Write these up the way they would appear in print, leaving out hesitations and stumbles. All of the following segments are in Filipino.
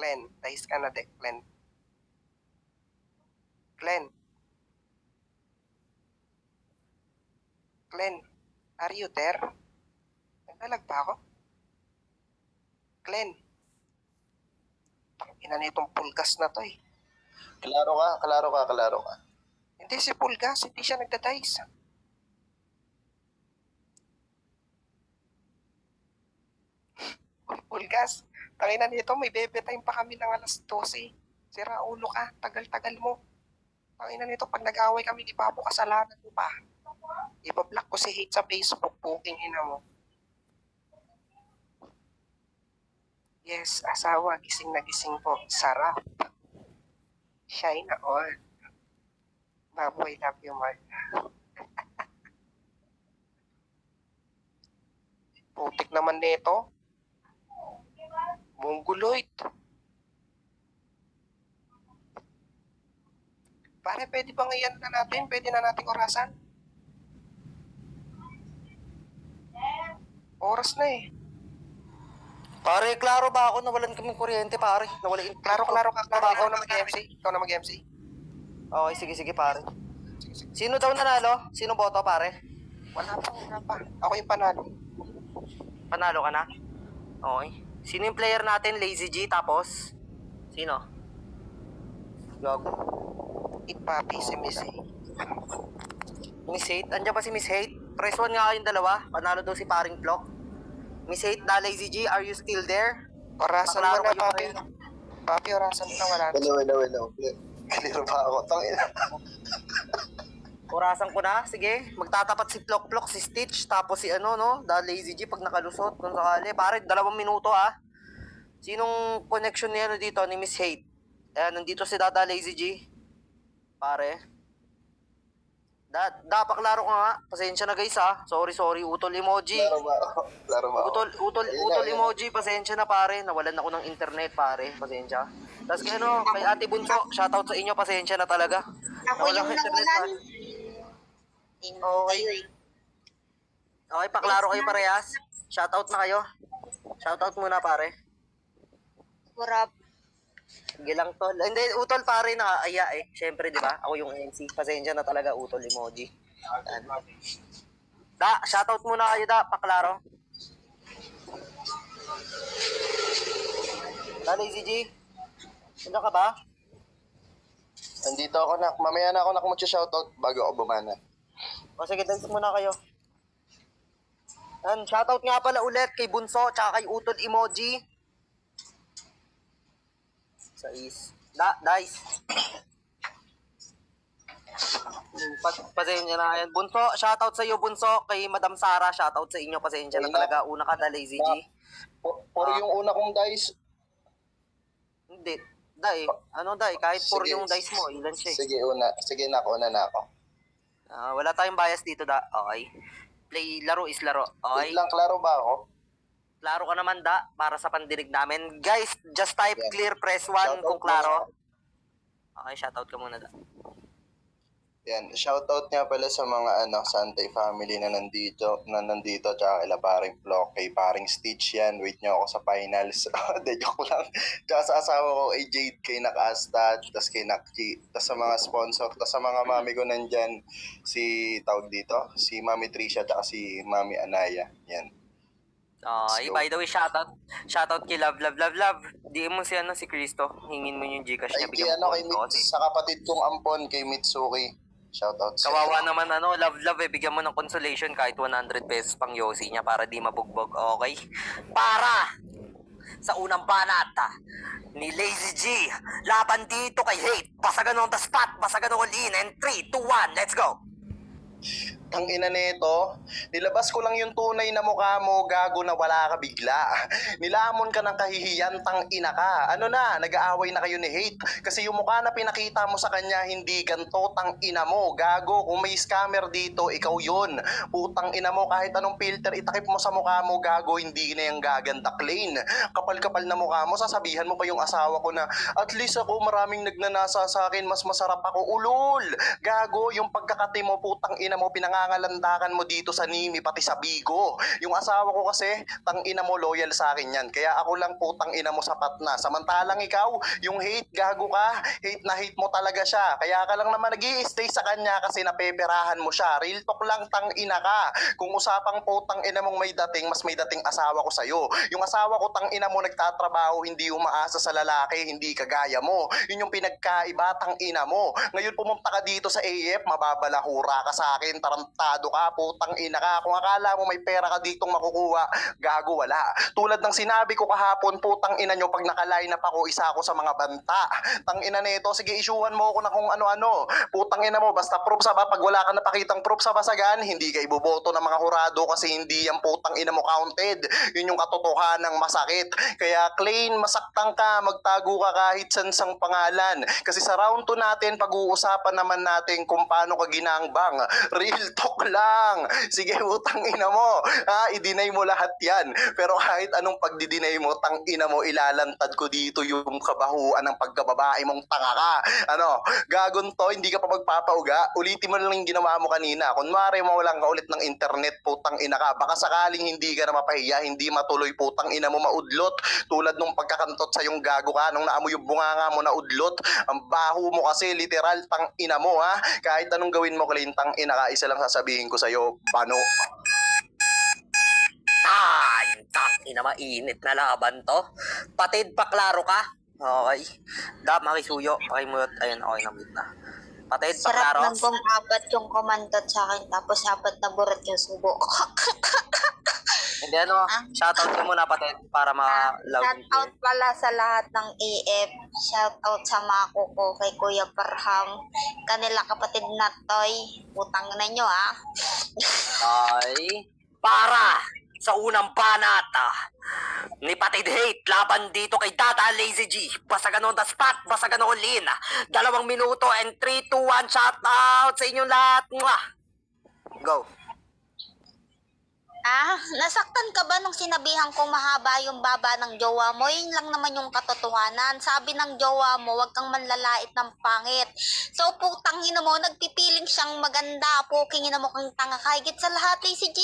Glenn, dice ka na de, Glenn. Glenn. Glenn, are you there? Naglalag ba ako? Glenn. Ina na itong pulgas na to eh. Klaro ka. Hindi si pulgas, hindi siya nagda-dice. Pulgas, tangina nito, may bebe time pa kami ng alas 12. Sira ulo ka, tagal-tagal mo. Tangina nito, pag nag-away kami, ipapo kasalanan mo pa. Ibablock ko si Hate sa Facebook, puking ina mo. Yes, asawa, gising na gising po. Sarap. Shine na all. Babu, I love you, Mark. Putik naman nito. Mongoloid. Pare, pwede bang iyan na natin? Pwede na nating orasan? Oras na eh. Pare, klaro ba ako? Nawalan kaming kuryente, pare. Klaro ka. Ikaw na mag-MC. Okay, sige, pare. Sino daw nanalo? Sino boto, pare? Wala pa. Ako yung panalo. Panalo ka na? Okay. Sino yung player natin? Lazy G, tapos? Sino? Gago. Eat papi si Missy. Miss Hate? Andiyan ba si Miss Hate? Press 1 nga kayong dalawa. Panalo daw si paring Flock. Miss Hate na Lazy G, are you still there? Orasan mo na, papi. Papi, orasan mo na, wala na. Hello. Clear ba ako? Tangina. Orasan ko na. Sige. Magtatapat si Flock, si Stitch, tapos si Da Lazy G pag nakalusot. Kung sakali. Pare, 2 minuto ah. Sinong connection niya dito ni Miss Hate? Nandito si Dada Lazy G. Pare. Paklaro ka nga. Pasensya na guys ah. Sorry. Utol emoji. Klaro ba ako? Utol emoji. Pasensya na pare. Nawalan ako ng internet pare. Pasensya. Tapos kay Ate Bunso. Shoutout sa inyo. Pasensya na talaga. Ako yung nawalan. Okay, paklaro kayo parehas. Shoutout na kayo. Shoutout muna pare. Kurap. Sige lang tol. Hindi, utol pare nakaaya eh. Siyempre, di ba? Ako yung MC. Pasensya na talaga, utol emoji. Yan. Shoutout muna kayo paklaro. Lazy G. Ano ka ba? Nandito ako na. Mamaya na ako mag-shoutout bago ako bumana. O sige, dance muna kayo. Yan, shoutout nga pala ulit kay Bunso, tsaka kay Utol Emoji. Dice. Pasensya na yan. Bunso, shoutout sa iyo Bunso. Kay Madam Sara, shoutout sa inyo. Pasensya na talaga. Una ka na, Lazy G. Puro yung una kong dice. Hindi. Kahit puro yung dice mo. Ilan siya eh. Sige na ako. Wala tayong bias dito Okay. Laro is laro. Okay. Wait lang, klaro ba ako? Klaro ka naman para sa pandinig namin. Guys, just type clear, press 1 kung klaro. Okay, shoutout ka muna Yan, shoutout nga pala sa mga Santay family na nandito tsaka kay paring Flock, kay paring Stitch yan. Wait nyo ako sa finals. De, joke lang. Tsaka sa asawa ko, kay Jade, kay Nakasta, tas kay Nakji, tas sa mga sponsor, tas sa mga mami ko nandyan, si Mami Tricia, tsaka si Mami Anaya. Yan. By the way, shoutout kay Love. DM mo si Cristo. Hingin mo yung Gcash niya. Sa kapatid kong ampon, kay Mitsuki. Shoutout sa Kawawa naman Love bigyan mo ng consolation kahit 100 pesos pang yosi niya para di mabugbog. Okay? Para sa unang banata ni Lazy G, laban dito kay Hate. Basagan on the spot, basagan all in, and 3, 2, 1, let's go! Tangina nito, nilabas ko lang yung tunay na mukha mo, gago na wala ka bigla. Nilamon ka ng kahihiyan, tangina ka. Nag-aaway na kayo ni Hate. Kasi yung mukha na pinakita mo sa kanya, hindi ganto, tangina mo, gago. Kung may scammer dito, ikaw yun. Putang ina mo, kahit anong filter itakip mo sa mukha mo, gago, hindi na yung gaganda clean. Kapal-kapal na mukha mo, sasabihan mo pa yung asawa ko na, at least ako maraming nagnanasa sa akin, mas masarap ako. Ulol! Gago, yung pagkakati mo, putang ina mo, pinanga pinangangalandakan mo dito sa Nimi pati sa Bigo. Yung asawa ko kasi, tangina mo loyal sa akin yan. Kaya ako lang po tangina mo sapat na. Samantalang ikaw, yung hate, gago ka. Hate na hate mo talaga siya. Kaya ka lang naman nag-i-stay sa kanya kasi napeperahan mo siya. Real talk lang, tangina ka. Kung usapang po tangina mong may dating, mas may dating asawa ko sa'yo. Yung asawa ko tangina mo nagtatrabaho, hindi umaasa sa lalaki, hindi kagaya mo. Yun yung pinagkaiba, tangina mo. Ngayon pumunta ka dito sa AF, mababalahura ka sa akin, tarantado ka, putang ina ka. Kung akala mo may pera ka ditong makukuha, gago wala. Tulad ng sinabi ko kahapon, putang ina nyo, pag naka-line up ako, isa ako sa mga banta. Tang ina nito, sige isyuhan mo ako na kung ano-ano. Putang ina mo, basta proof sa ba, pag wala ka napakitang proof sa basagan, hindi ka iboboto ng mga hurado kasi hindi yan putang ina mo counted. Yun yung katotohanan ng masakit. Kaya Klein, masaktan ka, magtago ka kahit sansang pangalan. Kasi sa round 2 natin, pag-uusapan naman natin kung paano ka ginangbang. Real talk lang. Sige, utang ina mo. I-deny mo lahat yan. Pero kahit anong pagdi-deny mo, tang ina mo, ilalantad ko dito yung kabahuan ng pagkababae mong tanga ka. Gagon to, hindi ka pa magpapauga. Ulitin mo lang yung ginawa mo kanina. Kunwari, mawalan ka ulit ng internet, putang ina ka. Baka sakaling hindi ka na mapahiya, hindi matuloy, putang ina mo maudlot. Tulad nung pagkakantot sa yung gago ka, nung naamoy yung bunganga mo na udlot. Ang baho mo kasi, literal, tang ina mo ha. Kahit anong gawin mo, Klein, tang ina ka, isa lang sasabihin ko sa'yo, bano. Ay, tangina, mainit na laban to. Patid pa, klaro ka. Okay. Makisuyo. Pakimute. Ayun, okay na mute na. Patid pa, Sarap klaro. ng apat yung kumantot sa akin, tapos apat na burat yung subo ko. Hindi shoutout ko muna patid para ma-loud Shout out pala sa lahat ng AF. Shout out sa mako ko kay Kuya Parham. Kanila kapatid na Toy. Putang na nyo Ay, para sa unang panata ni Patid Hate laban dito kay Dada Lazy G. Basagan on the spot, basagan all in. 2 minuto and 3, 2, 1, shout out sa inyong lahat. Mwah! Go. Nasaktan ka ba nung sinabihan kong mahaba yung baba ng jowa mo? Yun lang naman yung katotohanan. Sabi ng jowa mo, wag kang manlalait ng pangit. So, putang ina mo, nagpipiling siyang maganda. Puking ina mo kang tanga. Kahigit sa lahat, si G.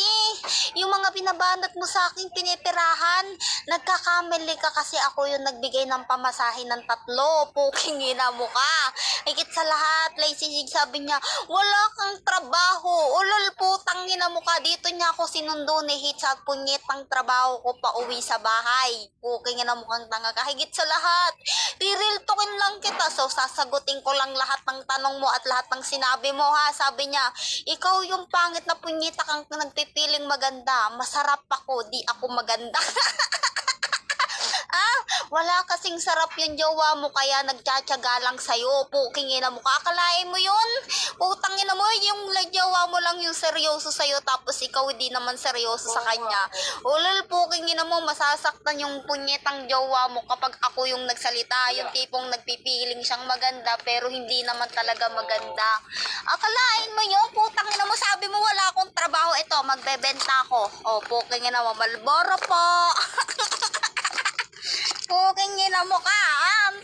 Yung mga binabanat mo sa akin, pinipirahan. Nagkakamali ka kasi ako yung nagbigay ng pamasahe ng 3. Puking ina mo ka. Higit sa lahat, Lazy G, sabi niya, wala kang trabaho. Ulol, putang ina mo ka. Dito niya ako sinundo ni hit sa punyetang trabaho ko pa uwi sa bahay. Puking ina mo kang tanga ka. Higit sa lahat, riril tokin lang kita. So, sasagutin ko lang lahat ng tanong mo at lahat ng sinabi mo ha. Sabi niya, ikaw yung pangit na punyeta kang nagpipiling maganda. Masarap ako, di ako maganda. Wala kasing sarap yung jowa mo kaya nagtsatsaga lang sa'yo. Puking ina mo, kakalain mo yun? Putang ina mo, yung jowa mo lang yung seryoso sa'yo tapos ikaw di naman seryoso sa kanya. Ulol, puking ina mo, masasaktan yung punyetang jowa mo kapag ako yung nagsalita. Yung tipong nagpipiling siyang maganda pero hindi naman talaga maganda. Akalain mo yun? Putang ina mo, sabi mo wala akong trabaho. Ito, magbebenta ako. O, puking ina mo, Malboro po. Puking ina mo ka,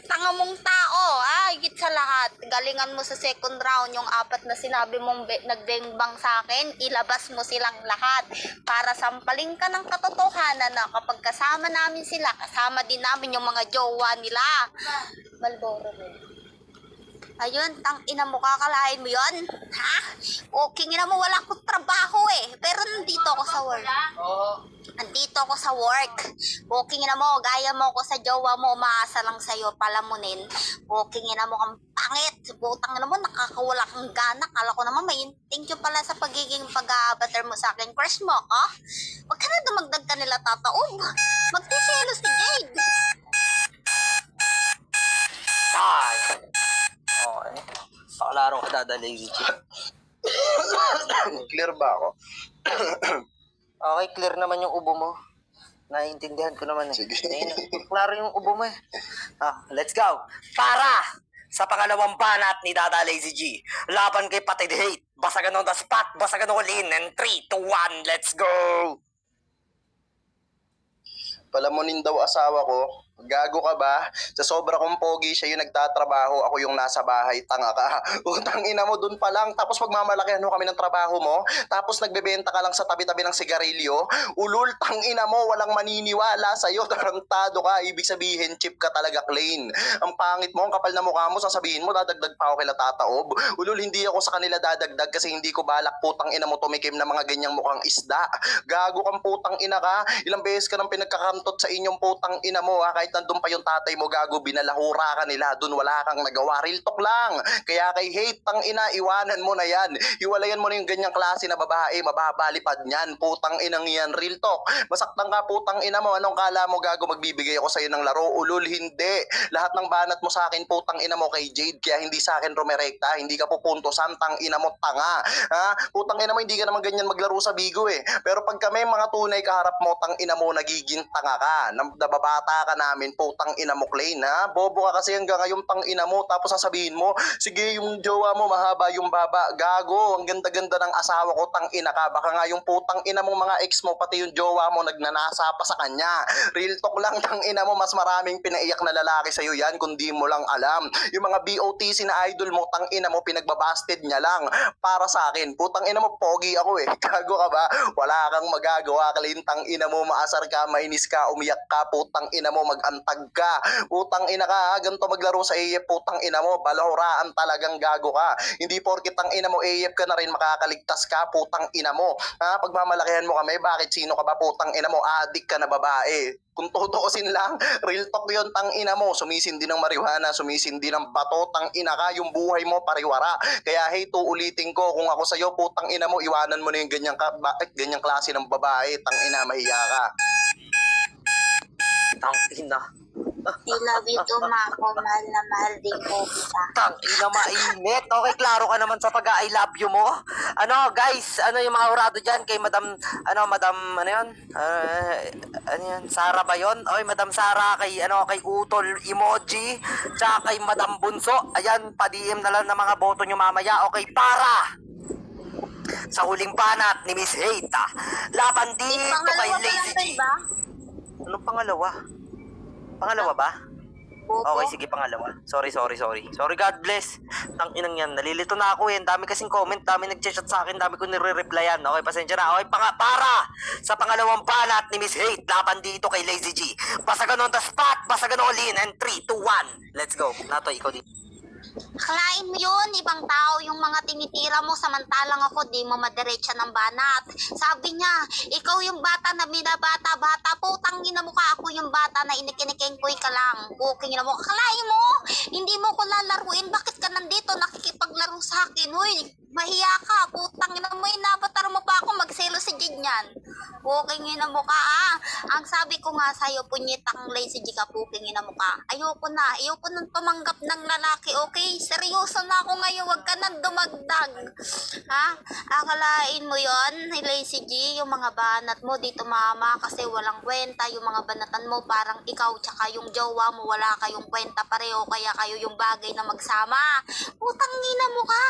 tanga mong tao, higit sa lahat. Galingan mo sa second round yung 4 na sinabi mong nagbengbang sa akin, ilabas mo silang lahat para sampaling ka ng katotohanan na kapag kasama namin sila, kasama din namin yung mga jowa nila. Malboro mo. Ayun, tang ina mo, kakalain mo yun? Ha? Puking ina mo, wala akong trabaho pero nandito ako sa work. Nandito ako sa work. Puking ina mo, gaya mo ako sa jowa mo, umaasa lang sa'yo, palamunin. Puking ina mo kang pangit. Putang ina mo, nakakawala kang gana. Kala ko naman may thank you pala sa pagiging pag-avatar mo sa akin. Crush mo ako? Huwag ka na dumagdag ka nila tataob. Magtiselo si Jade. Ay. Okay. Paklaro ka, Dada Lazy G. Clear ba ako? Okay, clear naman yung ubo mo. Naiintindihan ko naman Sige. Klaro yung ubo mo let's go. Para sa pangalawang banat ni Dada Lazy G. Laban kay Patid Hate. Basagan on the spot, basagan all in. And 3, 2, 1, let's go! Palamunin daw asawa ko, Gago ka ba? Sa sobra kong pogi, siya yung nagtatrabaho, ako yung nasa bahay, tanga ka. Utang ina mo dun pa lang, tapos magmamalakihan mo kami ng trabaho mo, tapos nagbebenta ka lang sa tabi-tabi ng sigarilyo. Ulul, tang ina mo, walang maniniwala sa'yo, tarantado ka, ibig sabihin, chip ka talaga, Klein. Ang pangit mo, ang kapal na mukha mo, sasabihin mo, dadagdag pa ako kila tataob. Ulul, hindi ako sa kanila dadagdag kasi hindi ko balak putang ina mo tumikim ng mga ganyang mukhang isda. Gago kang putang ina ka, ilang beses ka nang pinagkakantot sa inyong putang ina mo ha, kahit nandun pa yung tatay mo gago, binalahura ka nila, dun wala kang nagawa, real talk lang. Kaya kay hate tang ina, iwanan mo na yan. Hiwalayan mo na yung ganyang klase na babae, mababalipad niyan, putang inang yan, real talk. Masaktan ka putang ina mo, anong kala mo gago magbibigay ako sa'yo ng laro? Ulul, hindi. Lahat ng banat mo sa akin putang ina mo kay Jade, kaya hindi sa akin rumerekta, hindi ka pupunto, tang ina mo tanga. Ha? Putang ina mo, hindi ka naman ganyan maglaro sa bigo eh. Pero pag kami mga tunay kaharap mo, tang ina mo, nagiging tanga ka. Nababata ka namin, putang ina mo, Klein, ha? Bobo ka kasi hanggang ngayon, tang ina mo, tapos sasabihin mo, sige, yung jowa mo, mahaba yung baba. Gago, ang ganda-ganda ng asawa ko, tang ina ka. Baka nga yung putang ina mo, mga ex mo, pati yung jowa mo, nagnanasa pa sa kanya. Real talk lang, tang ina mo, mas maraming pinaiyak na lalaki sa'yo yan, kung di mo lang alam. Yung mga BOTC na idol mo, tang ina mo, pinagbabasted niya lang para sa akin. Putang ina mo, pogi ako eh. Gago ka ba? Wala kang magagawa, kalintang ina mo, maasar ka, mainis ka, umiyak ka, putang ina mo, magantag ka. Putang ina ka, ha? Ganito maglaro sa AF, putang ina mo, balahuraan talagang gago ka. Hindi porkit ang ina mo, AF ka na rin, makakaligtas ka, putang ina mo. Ha? Pagmamalakihan mo kami, bakit sino ka ba, putang ina mo, adik ka na babae. Kung tutuusin lang, real talk yun, tang ina mo, sumisindi ng marijuana, sumisindi ng bato, tang ina ka, yung buhay mo pariwara. Kaya hey, ulitin ko, kung ako sa'yo, putang ina mo, iwanan mo na yung ganyang klase ng babae, tang ina, mahiya ka. Tang ina. I love you too, Mako. Mahal na mahal din ko kita. Tang ina, mainit. Okay, klaro ka naman sa pag-I love you mo. Ano, guys, ano yung mga urado dyan kay Madam, ano yun? Ano yun? Sara ba yun? Okay, Madam Sara, kay Utol Emoji, tsaka kay Madam Bunso. Ayan, pa-DM na lang ng mga boto nyo mamaya. Okay, para sa huling banat ni Miss Hate. Laban dito kay Pangalawa pa Lazy lang G. to, ba? Anong pangalawa? Pangalawa ba? Bobo. Okay, sige, pangalawa. Sorry. Sorry, God bless. Tang inang yan. Nalilito na ako eh. Ang dami kasing comment, dami nag-chat sa akin, dami ko nire-replyan. Okay, pasensya na. Okay, para sa pangalawang banat ni Miss Hate, laban dito kay Lazy G. Basagan on the spot, basagan all in, and 3, 2, 1. Let's go. Natoy, ikaw dito. Akalain mo yun, ibang tao yung mga tinitira mo, samantalang ako di mo madiretsa ng banat. Sabi niya, ikaw yung bata na binabata-bata, putang ina mo ka, ako yung bata na inikinikengkoy ka lang. Booking na mo, akalain mo, hindi mo ko lalaruin, bakit ka nandito nakikipaglaro sa akin, huy? Mahiya ka, putang ina mo, inabatar mo pa ako, magselo si Jid niyan. Booking ina mo ka, ah. Ang sabi ko nga sa'yo, punyetang Lazy G ka, booking ina mo ka. Ayoko nang tumanggap ng lalaki, okay? Seryoso na ako ngayon, wag ka nang dumagdag. Ha? Akalain mo yon, Lazy G, yung mga banat mo dito mama, kasi walang kwenta, yung mga banatan mo, parang ikaw tsaka yung jowa mo, wala kayong kwenta pareho, kaya kayo yung bagay na magsama. Putang ina mo ka,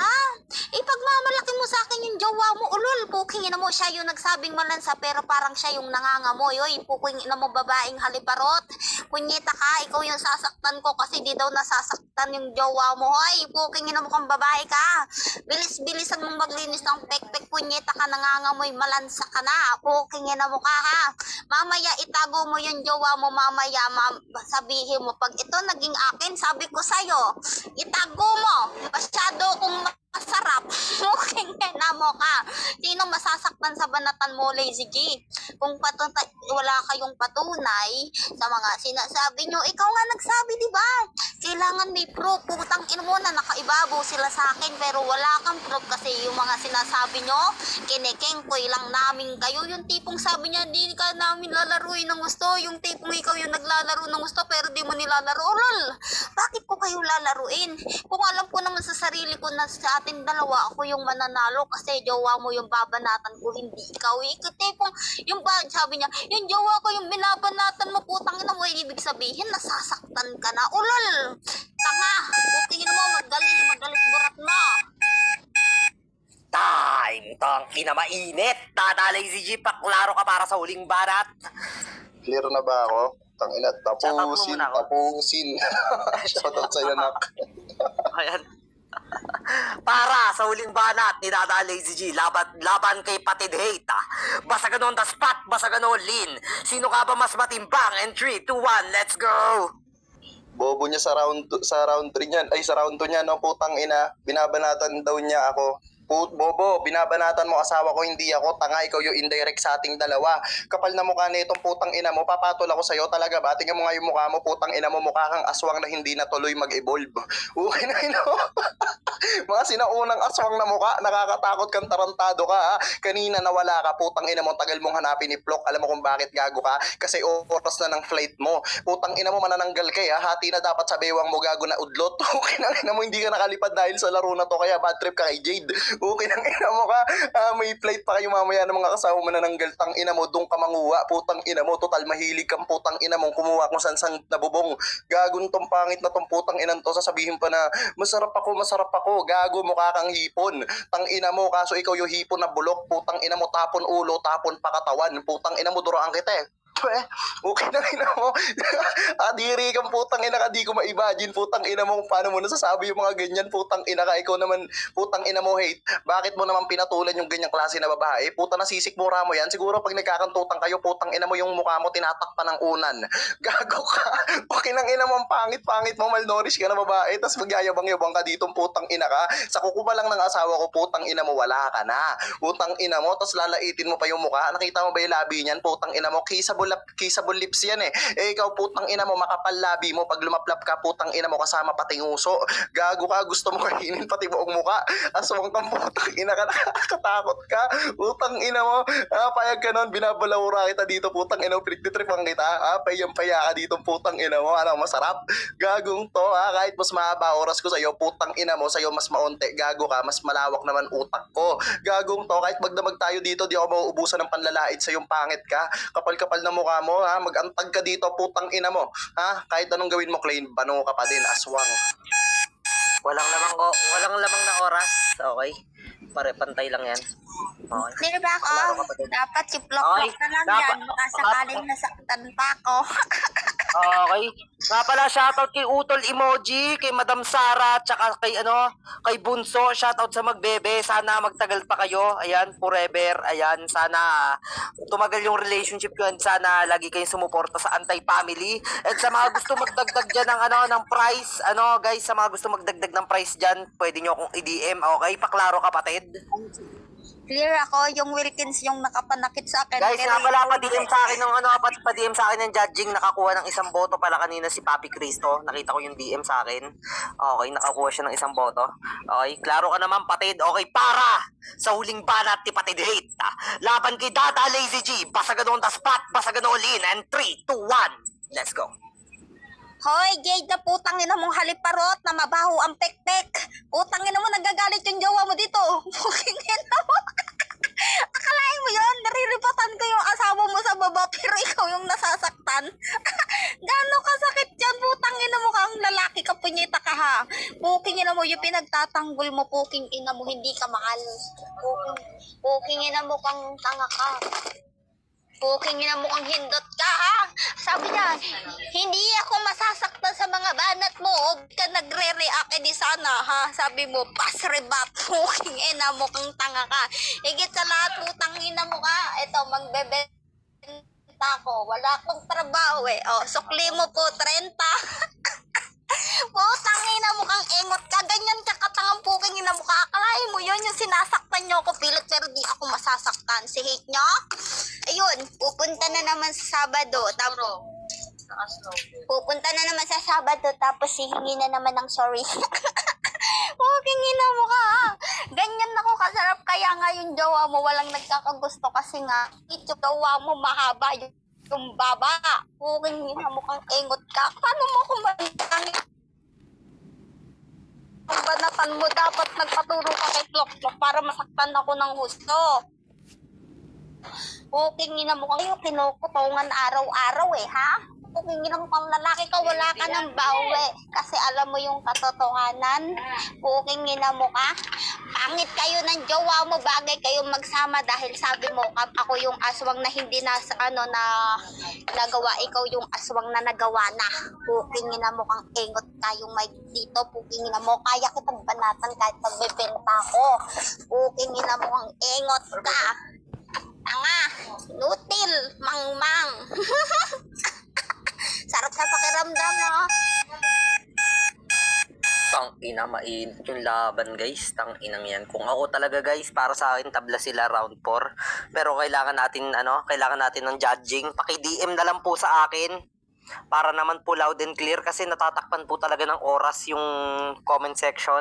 ha? Ipagmamalaki mo sa akin yung jowa mo, ulol, puking ina mo, siya yung nagsabing malansa, pero parang siya yung nangangamoy, oy, puking ina mo, babaeng haliparot. Punyeta ka, ikaw yung sasaktan ko kasi di daw nasasaktan yung jowa mo, hoy, puking ina mo kang babae ka. Bilis-bilisan mong maglinis ng pek-pek, punyeta ka, nangangamoy, malansa ka na, puking ina mo ka, ha. Mamaya itago mo yung jowa mo, mamaya sabihin mo, pag ito naging akin, sabi ko sa'yo, itago mo, masyado kung masarap. Mukhang na mo ka. Sino masasaktan sa banatan mo, Lazy G? Kung wala kayong patunay sa mga sinasabi nyo, ikaw nga nagsabi, di ba? Kailangan may proof. Putang ina mo na nakaibabaw sila sa akin, pero wala kang proof kasi yung mga sinasabi nyo, kinikengkoy lang namin kayo. Yung tipong sabi niya, di ka namin lalaruin ng gusto. Yung tipong ikaw yung naglalaro ng gusto, pero di mo nilalaro. Lol, bakit ko kayo lalaruin? Kung alam ko naman sa sarili ko na sa ating dalawa, ako yung mananalo kasi jowa mo yung babanatan ko, hindi ikaw. Tipong, sabi niya, yung jowa ko yung binabanatan mo, putang ina mo, ibig sabihin, nasasaktan ka na. Ulol, tanga, putingin mo, magalis burat mo. Time! Tang ina, mainit. Tata Lazy G, paklaro ka para sa huling banat. Clear na ba ako? Tangina, Shoutout mo tapusin, muna ako. tapusin. Shoutout sa'yo, nak. Ayan. Para sa huling banat ni Dada Lazy G, laban kay Patid Hate. Basagan on the spot, basagan on lean. Sino ka ba mas matimbang? And 3, 2, 1, let's go! Bobo niya sa round 3 niyan. Ay, sa round 2 niya, no, putang ina. Binabanatan daw niya ako. Bobo, binabanatan mo asawa ko, hindi ako. Tanga, ikaw yung indirect sa ating dalawa. Kapal na mukha nitong putang ina mo, papatol ako sa'yo talaga ba? Tingnan mo nga yung mukha mo, putang ina mo, mukha kang aswang na hindi na tuloy mag-evolve. Okay na, ino. Mga sinaunang aswang na mukha, nakakatakot kang tarantado ka, ha? Kanina nawala ka, putang ina mo, tagal mong hanapin ni Plok. Alam mo kung bakit gago ka? Kasi oras na ng flight mo. Putang ina mo, manananggal ka, ha? Hati na dapat sa bewang mo, gago na udlot. Okay na, ina mo, hindi ka nakalipad dahil sa laro na to, kaya bad trip ka kay Jade. Okay na, ina mo ka, may flight pa kayo mamaya ng mga kasama manananggal. Tang ina mo, doon ka manguha, putang ina mo, total mahilig kang putang ina mo, kumuha kung saan nabubong. Gagon tong pangit na tong putang inan to, sasabihin pa na, masarap ako, gago, mukha kang hipon. Tang ina mo, kaso ikaw yung hipon na bulok, putang ina mo, tapon ulo, tapon pakatawan, putang ina mo, duraan kita eh. Okay na, ina mo. Adiri kang putang ina ka, di ko ma-imagine, putang ina mo, kung paano mo nasasabi yung mga ganyan, putang ina ka, ikaw naman, putang ina mo, hate. Bakit mo naman pinatulan yung ganyang klase na babae? Putang nasisikmura mo yan. Siguro pag nagkakantutan kayo, putang ina mo, yung mukha mo tinatakpan ng unan. Gago ka. Okay nang ina mo, ang pangit mo, malnourished ka na babae, tas magyayabang-yabang ka dito, putang ina ka. Sa kukuba lang ng asawa ko, putang ina mo, wala ka na. Putang ina mo, tas lalaitin mo pa yung mukha. Nakita mo ba yung labi niyan? Putang ina mo, kissable lips yan eh. Eh ikaw, putang ina mo, makapal labi mo, pag lumaplap ka, putang ina mo, kasama pati nguso. Gago ka, gusto mo kainin pati buong mukha. Aswang kang putang ina ka, nakakatakot ka. Putang ina mo, payag ka nun, binabalawura kita dito, putang ina mo, pinagtitripan kita, payang-paya ka dito, putang ina mo, ano, masarap. Gagong to, kahit mas mahaba oras ko sa'yo, putang ina mo, sa'yo mas maunti, gago ka, mas malawak naman utak ko. Gagong to, kahit magdamag tayo dito, di ako mauubusan ng panlalait sa yung pangit ka. Kapal-kapal na mukha mo, magantag ka dito, putang ina mo, kahit anong gawin mo, Klein, bano ka pa din, aswang. Walang lamang na oras. Okay. Pare, pantay lang yan. Okay. Clear ba ako? Klaro ka pa din. Dapat siplok-plok Okay, na lang dapat- yan. Baka sakaling nasaktan pa ako. Okay. Nga pala, shoutout kay Utol Emoji, kay Madam Sara, tsaka kay Bunso. Shoutout sa Magbebe. Sana magtagal pa kayo. Ayan, forever. Ayan, sana tumagal yung relationship ko and sana lagi kayong sumuporta sa Anti-Family. And sa mga gusto magdagdag dyan ng price, guys, sa mga gusto magdagdag ng price dyan, pwede nyo akong i-DM, okay? Paklaro kapatid. Clear ako, yung Wilkins yung nakapanakit sa akin. Guys, Pero nga pala, ikaw pa-DM sa akin ng pa-DM sa akin ng judging, nakakuha ng 1 boto pala kanina si Papi Cristo. Nakita ko yung DM sa akin. Okay, nakakuha siya ng 1 boto. Okay, klaro ka naman, Patid. Okay, para sa huling banat ni Patid Hate. Laban kay Dada Lazy G. Basagan on the spot, basagan on lean. And 3, 2, 1, let's go. Hoy, Jade na putang ina mong haliparot na mabaho ang pekpek. Putang ina mo, nagagalit yung jowa mo dito. Puking ina mo. Akalain mo yun, nariripatan ko yung asawa mo sa baba pero ikaw yung nasasaktan. Gano'ng kasakit yan, putang ina mo kang lalaki ka, punyeta ka ha. Puking ina mo, yung pinagtatanggol mo, puking ina mo, hindi ka mahal. Puking ina mo kang tanga ka. Puking ina mo kang hindot ka ha. Sabi niya, hindi ako masasaktan sa mga banat mo. Huwag ka nagre-react, di sana ha. Sabi mo, pass rebat. Puking ina mo kang tanga ka. Higit sa lahat, putang ina mo ka. Ito, magbebenta ako. Wala akong trabaho eh. O, sukli mo po, 30. Putang ina mo kang engot ka. Ganyan ka katangang puking ina mo ka. Akalain mo yun, yung sinasaktan nyo ako pilit pero di ako masasaktan. Si hate nyo? Ayun, pupunta na naman sa Sabado. Pupunta na naman sa Sabado tapos hihingi na naman ng sorry. Puking ina mo ka ha. Ganyan ako kasarap kaya nga yung jowa mo walang nagkakagusto kasi nga yung jowa mo mahaba yung baba. Puking ina mo kang engot ka. Paano mo kumabangit? Ang banatan mo dapat nagpaturo ka kay Plok para masaktan ako ng gusto. Puking ina mo kayo, kinukutungan araw-araw eh, ha? puking ina mo kang lalaki ka, wala ka ng bawi. Kasi alam mo yung katotohanan, puking ina mo ka. Pangit kayo ng jowa mo, bagay kayong magsama dahil sabi mo, ako yung aswang na hindi na, na nagawa, ikaw yung aswang na nagawa na. Puking ina mo kang engot kayong may dito, puking ina mo, kaya kitang banatan kahit pagbebenta ko. Puking ina mo kang engot ka. Tanga, nutil, mangmang. Sarap sa pakiramdam, no? Tang ina, mainit yung laban guys. Tang inang yan. Kung ako talaga guys, para sa akin tabla sila round 4. Pero kailangan natin ng judging. Paki-DM na lang po sa akin. Para naman po loud and clear kasi natatakpan po talaga ng oras yung comment section.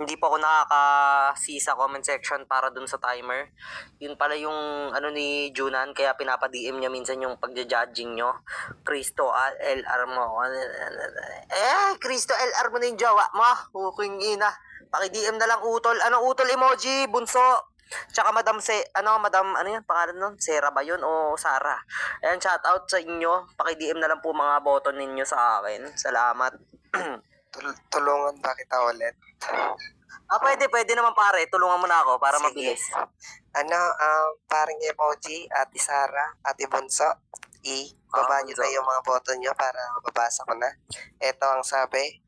Hindi po ako nakaka-see sa comment section para dun sa timer. Yun pala yung ni Junan, kaya pinapa-DM niya minsan yung pagja-judging nyo. Cristo LR mo. Cristo LR mo na yung jowa mo. Huking ina. Paki-DM na lang utol. Anong utol emoji? Bunso. Tsaka Madam yan, pangalan nun? Sarah ba yun o Sarah? Ayan, shout out sa inyo. Paki-DM na lang po mga boto ninyo sa akin. Salamat. Tulungan ba kita ulit? Pwede naman pare. Tulungan mo na ako para Sige. mabilis. Paring emoji, Ate Sara, Ate Bunso, baba niyo Bunso. na yung mga boto niyo para mababasa ko na. Ito ang sabi,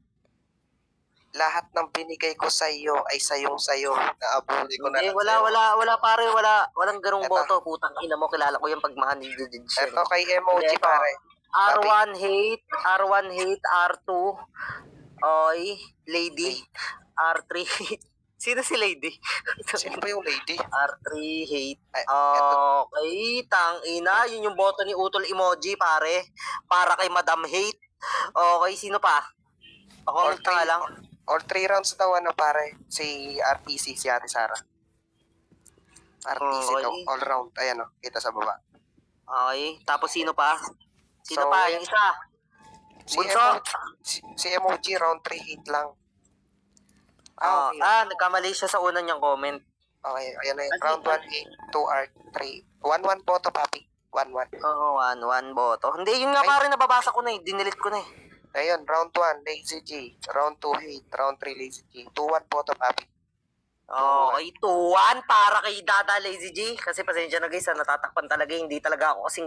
lahat ng binigay ko sa iyo ay sayong-sayo. Naabuli ko na Hindi, lang sa'yo. wala pare. Walang ganung Eto. boto. Putang ina mo, kilala ko yung pagmahal ni Judge. Ito kay emoji, Ito. pare. R1 hate, R2, oy, lady, R3, sino si lady? Sino ba yung lady? R3 hate. Ay, Okay, tang ina, yun yung boto ni Utol emoji pare. Para kay Madam Hate. Okay, sino pa? Pakomment ka nga lang. All 3 rounds daw, pare. Si RTC, si Ate Sara. RTC Okay. daw, all round. Ayan, kita sa baba. Okay, tapos sino pa? Sino So, pa? Yung isa. Bunso? Si emoji, round 3 hit lang. Okay. Nagkamali siya sa una niyang comment. Okay, ayan na yun. Round 1 hit, 2 art, 3. 1-1 boto, papi. 1-1. Oo, 1 boto. Hindi, yun nga Ay. pare, nababasa ko na eh. Dinilit ko na eh. Ayun, round 1, Lazy G. Round 2 hit, round 3, Lazy G. 2-1 boto, papi. Okay, 2-1 para kay Dada Lazy G. Kasi pasensya na guys, natatakpan talaga. Hindi talaga ako kasing